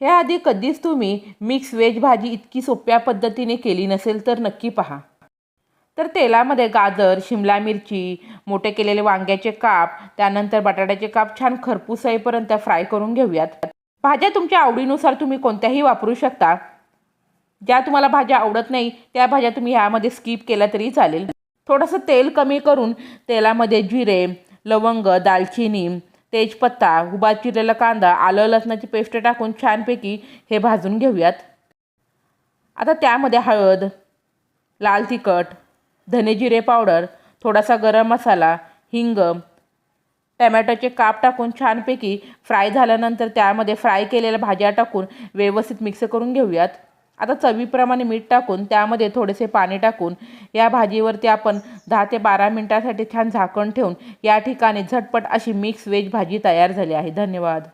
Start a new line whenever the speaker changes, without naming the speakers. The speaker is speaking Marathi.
ह्याआधी कधीच तुम्ही मिक्स व्हेज भाजी इतकी सोप्या पद्धतीने केली नसेल तर नक्की पहा। तर तेलामध्ये गाजर, शिमला मिरची, मोठे केलेले वांग्याचे काप, त्यानंतर बटाट्याचे काप छान खरपूस होईपर्यंत फ्राय करून घेऊयात। भाज्या तुमच्या आवडीनुसार तुम्ही कोणत्याही वापरू शकता। ज्या तुम्हाला भाज्या आवडत नाही त्या भाज्या तुम्ही ह्यामध्ये स्किप केल्या तरी चालेल। थोडंसं तेल कमी करून तेलामध्ये जिरे, लवंग, दालचिनी, तेजपत्ता, उभा चिरलेला कांदा, आलं लसणाची पेस्ट टाकून छानपैकी हे भाजून घेऊयात। आता त्यामध्ये हळद, लाल तिखट, धने जिरे पावडर, थोडासा गरम मसाला, हिंग, टमॅटोचे काप टाकून छानपैकी फ्राय झाल्यानंतर त्यामध्ये फ्राय केलेल्या भाज्या टाकून व्यवस्थित मिक्स करून घेऊयात। आता चवीप्रमाणे मीठ टाकून त्यामध्ये थोडेसे पाणी टाकून या भाजीवरती आपण 10 ते 12 मिनिटांसाठी छान झाकण ठेवून या ठिकाणी झटपट अशी मिक्स व्हेज भाजी तयार झाली आहे। धन्यवाद।